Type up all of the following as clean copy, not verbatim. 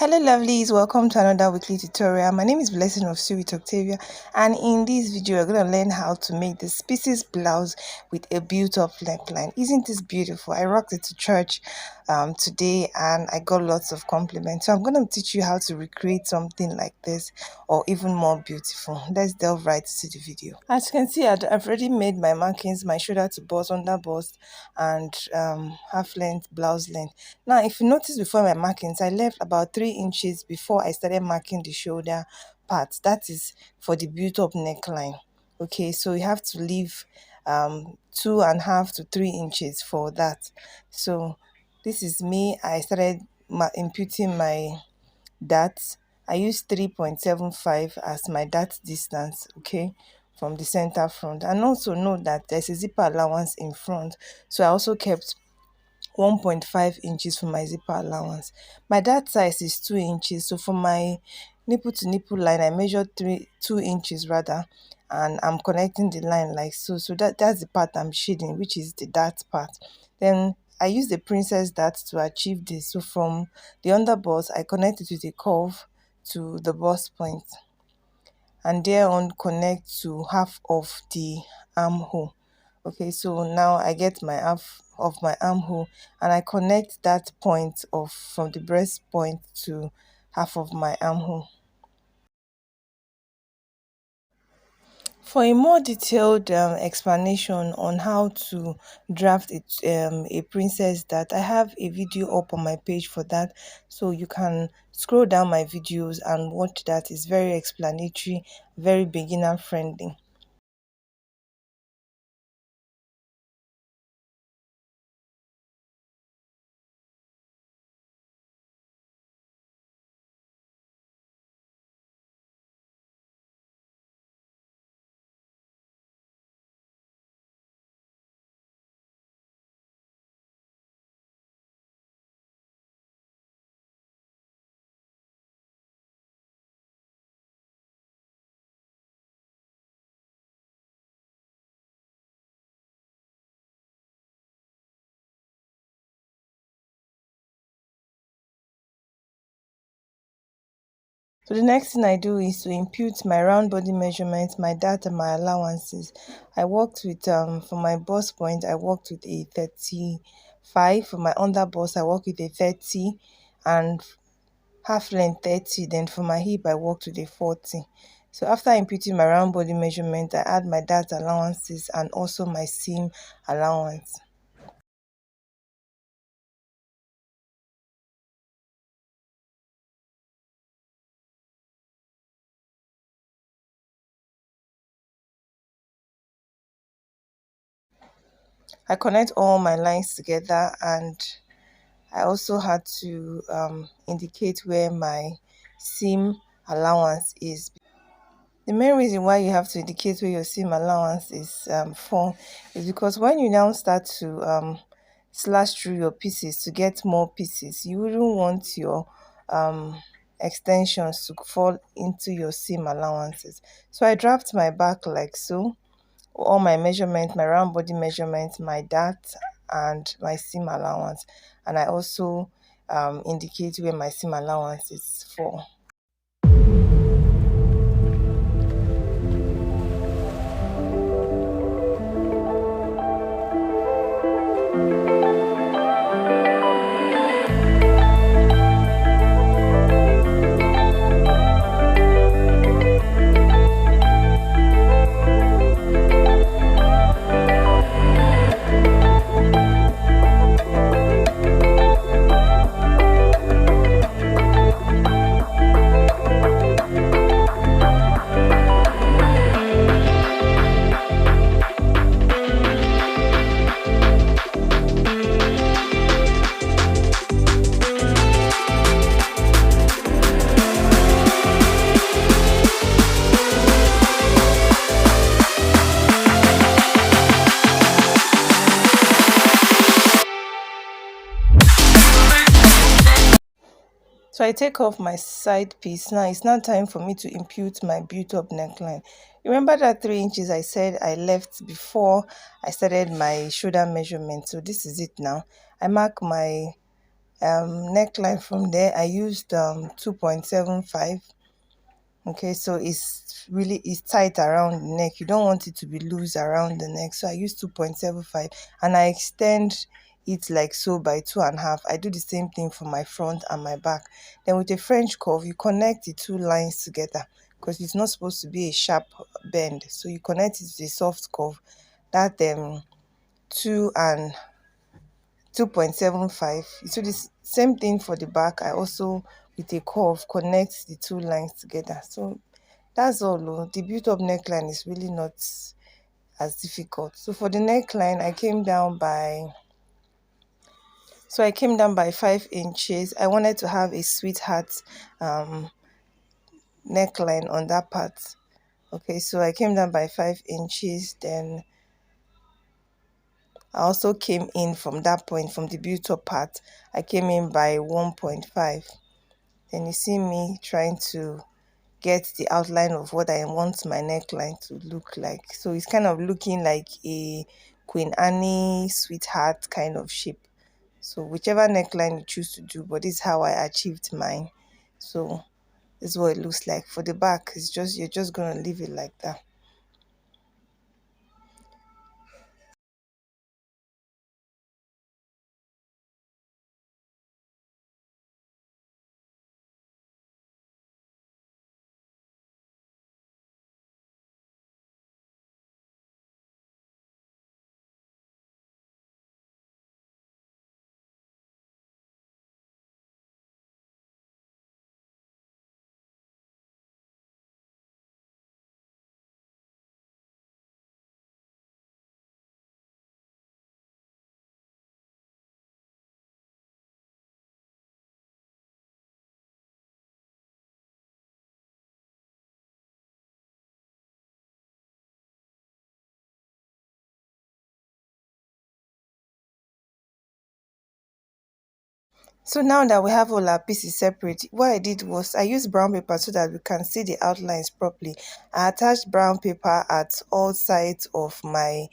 Hello lovelies, welcome to another weekly tutorial. My name is Blessing of Sue with Octavia, and in this video we're going to learn how to make this species blouse with a built-up neckline. Isn't this beautiful? I rocked it to church today and I got lots of compliments. So I'm going to teach you how to recreate something like this or even more beautiful. Let's delve right into the video. As you can see, I've already made my markings, my shoulder to bust, under bust, and half length, blouse length. Now if you notice, before my markings I left about 3 inches before I started marking the shoulder part. That is for the built up neckline. Okay, so you have to leave 2.5 to 3 inches for that. So this is me. I started imputing my dart. I used 3.75 as my dart distance, okay, from the center front. And also note that there's a zipper allowance in front, so I also kept 1.5 inches for my zipper allowance. My dart size is 2 inches, so for my nipple to nipple line I measured 2 inches rather, and I'm connecting the line like so. So that's the part I'm shading, which is the dart part. Then I use the princess dart to achieve this. So from the underbust I connect it with a curve to the bust point, and thereon connect to half of the armhole. Okay, so now I get my half of my armhole and I connect that point of from the breast point to half of my armhole. For a more detailed explanation on how to draft a princess dart, I have a video up on my page for that, so you can scroll down my videos and watch that. It's very explanatory, very beginner friendly. So the next thing I do is to impute my round body measurements, my dart and my allowances. I worked with, for my bust point, I worked with a 35. For my under bust, I worked with a 30, and half length 30. Then for my hip, I worked with a 40. So after imputing my round body measurement, I add my dart allowances and also my seam allowance. I connect all my lines together, and I also had to indicate where my seam allowance is. The main reason why you have to indicate where your seam allowance is for is because when you now start to slash through your pieces to get more pieces, you wouldn't want your extensions to fall into your seam allowances. So I draft my back like so, all my measurements, my round body measurements, my dart and my seam allowance, and I also indicate where my seam allowance is for. So I take off my side piece. Now it's now time for me to impute my built-up neckline. Remember that 3 inches I said I left before I started my shoulder measurement. So this is it now. I mark my neckline. From there I used 2.75. Okay, so it's tight around the neck. You don't want it to be loose around the neck, so I use 2.75, and I extend it like so by 2.5. I do the same thing for my front and my back. Then with a French curve, you connect the two lines together, because it's not supposed to be a sharp bend, so you connect it to a soft curve. That 2 and 2.75. So this same thing for the back. I also, with a curve, connect the two lines together. So that's all. The built up neckline is really not as difficult. So for the neckline, I came down by 5 inches. I wanted to have a sweetheart um neckline on that part. Okay, so I came down by 5 inches. Then I also came in from that point, from the built up part, I came in by 1.5. Then you see me trying to get the outline of what I want my neckline to look like. So it's kind of looking like a Queen Annie sweetheart kind of shape. So whichever neckline you choose to do, but this is how I achieved mine. So this is what it looks like. For the back, it's just, you're just gonna leave it like that. So now that we have all our pieces separate, what I did was I used brown paper so that we can see the outlines properly. I attached brown paper at all sides of my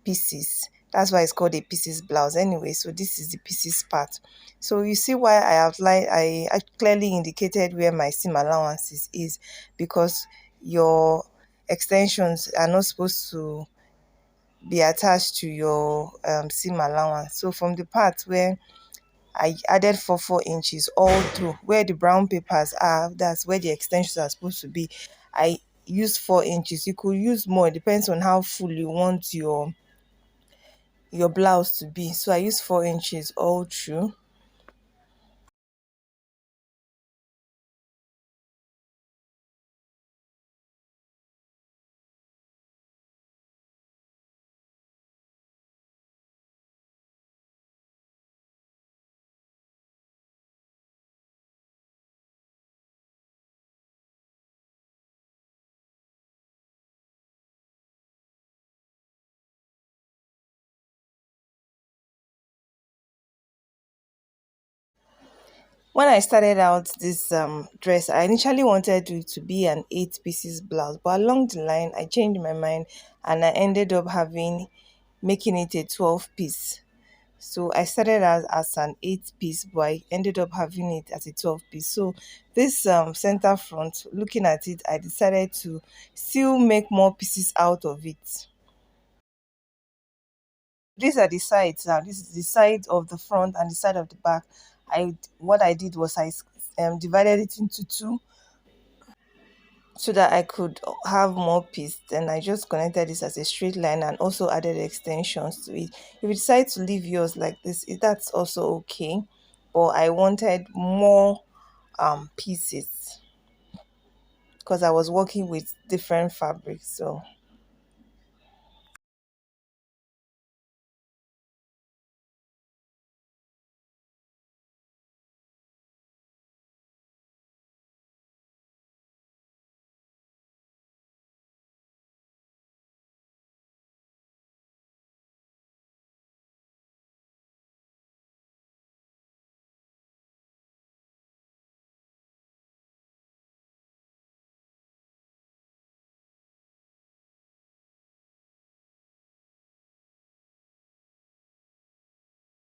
pieces. That's why it's called a pieces blouse anyway. So this is the pieces part. So you see why I clearly indicated where my seam allowances is, because your extensions are not supposed to be attached to your seam allowance. So from the part where I added 4 inches all through where the brown papers are, that's where the extensions are supposed to be. I used 4 inches. You could use more, it depends on how full you want your blouse to be. So I used 4 inches all through. When I started out this dress, I initially wanted it to be an 8 pieces blouse, but along the line I changed my mind, and I ended up having making it a 12 piece. So I started as an 8 piece, but I ended up having it as a 12 piece. So this center front, looking at it, I decided to still make more pieces out of it. These are the sides now. This is the side of the front and the side of the back. What I did was I divided it into two so that I could have more piece. Then I just connected this as a straight line and also added extensions to it. If you decide to leave yours like this, that's also okay. But I wanted more pieces because I was working with different fabrics. So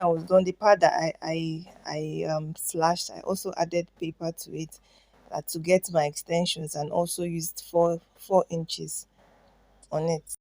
I was done, the part that I slashed, I also added paper to it to get my extensions, and also used 4 inches on it.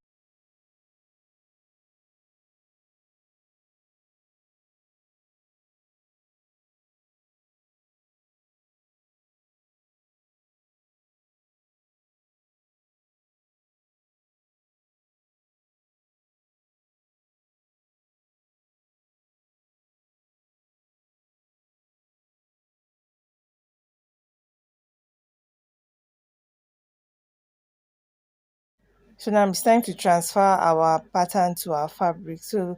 So now it's time to transfer our pattern to our fabric. So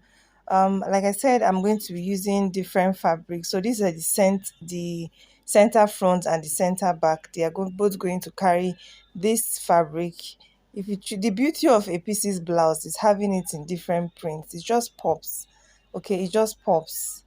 like I said, I'm going to be using different fabrics. So these are the center front and the center back. They are both going to carry this fabric. If you the beauty of a pieces blouse is having it in different prints. It just pops. Okay, it just pops.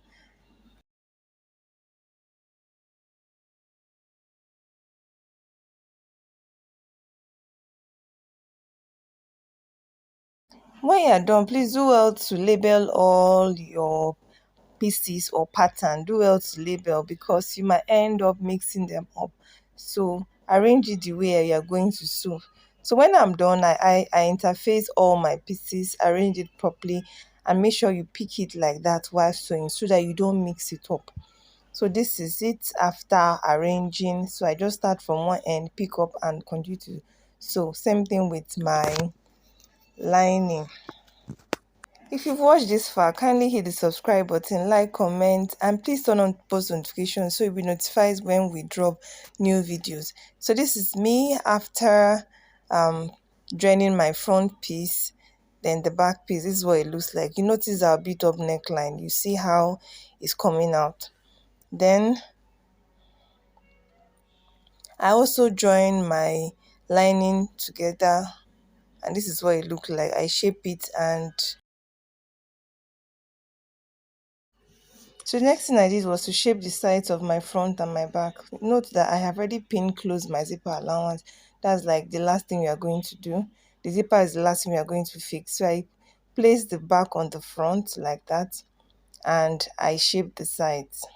When you're done, please do well to label all your pieces or pattern. Do well to label, because you might end up mixing them up. So arrange it the way you're going to sew. So when I'm done, I interface all my pieces, arrange it properly, and make sure you pick it like that while sewing, so that you don't mix it up. So this is it after arranging. So I just start from one end, pick up, and continue to sew. Same thing with my lining. If you've watched this far, kindly hit the subscribe button, like, comment, and please turn on post notifications so you'll be notified when we drop new videos. So this is me after um joining my front piece, then the back piece. This is what it looks like. You notice our beat up neckline. You see how it's coming out. Then I also join my lining together, and this is what it looks like. I shape it, and so the next thing I did was to shape the sides of my front and my back. Note that I have already pinned close my zipper allowance. That's like the last thing we are going to do. The zipper is the last thing we are going to fix. So I place the back on the front like that, and I shape the sides.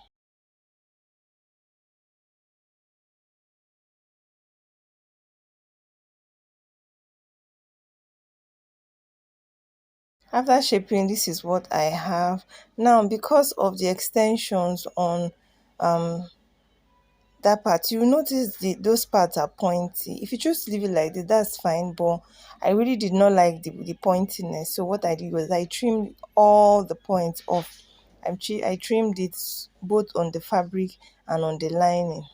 After shaping, this is what I have. Now, because of the extensions on um that part, you notice those parts are pointy. If you just leave it like this, that's fine, but I really did not like the pointiness. So what I did was I trimmed all the points off. I trimmed it both on the fabric and on the lining.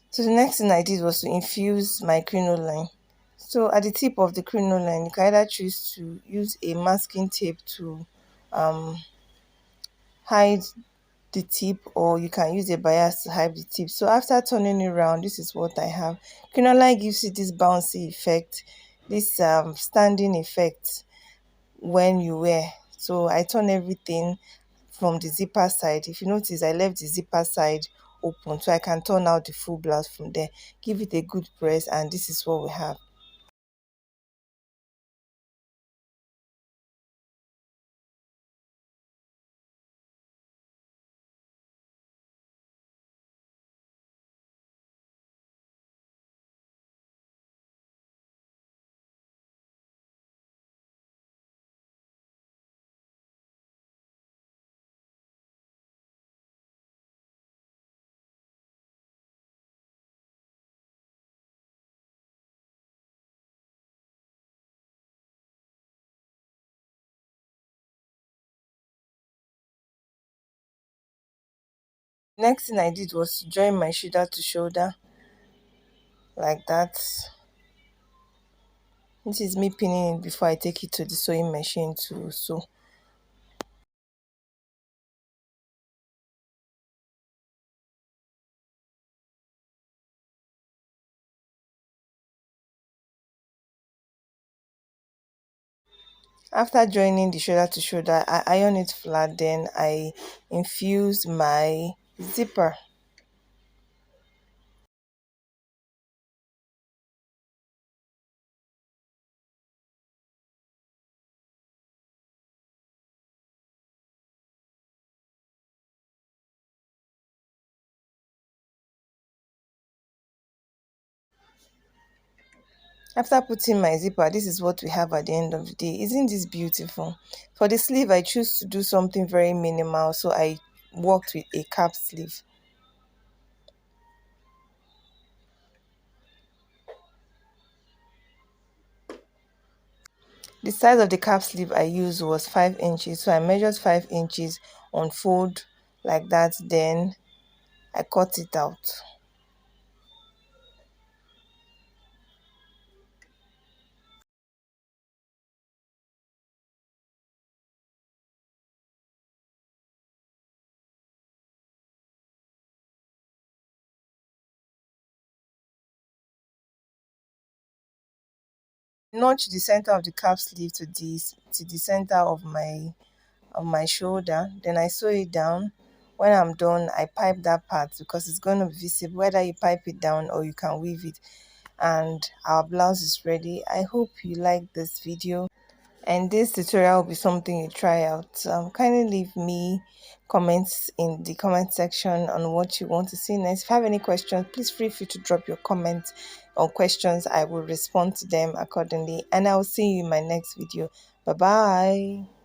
So the next thing I did was to infuse my crinoline. So at the tip of the crinoline, you can either choose to use a masking tape to um, hide the tip, or you can use a bias to hide the tip. So after turning it around, this is what I have. Crinoline gives you this bouncy effect, this standing effect when you wear. So I turn everything from the zipper side. If you notice, I left the zipper side open so I can turn out the full blouse from there. Give it a good press, and this is what we have. Next thing I did was to join my shoulder to shoulder like that. This is me pinning it before I take it to the sewing machine to sew. After joining the shoulder to shoulder, I iron it flat, then I infuse my zipper. After putting my zipper, this is what we have at the end of the day. Isn't this beautiful? For the sleeve, I choose to do something very minimal, so I worked with a cap sleeve. The size of the cap sleeve I used was 5 inches, so I measured 5 inches on fold like that, then I cut it out. Notch the center of the cap sleeve to the center of my shoulder, then I sew it down. When I'm done, I pipe that part because it's going to be visible whether you pipe it down or you can weave it. And our blouse is ready. I hope you like this video, and this tutorial will be something you try out. Kindly leave me comments in the comment section on what you want to see next. If you have any questions, please feel free to drop your comments or questions. I will respond to them accordingly, and I will see you in my next video. Bye bye.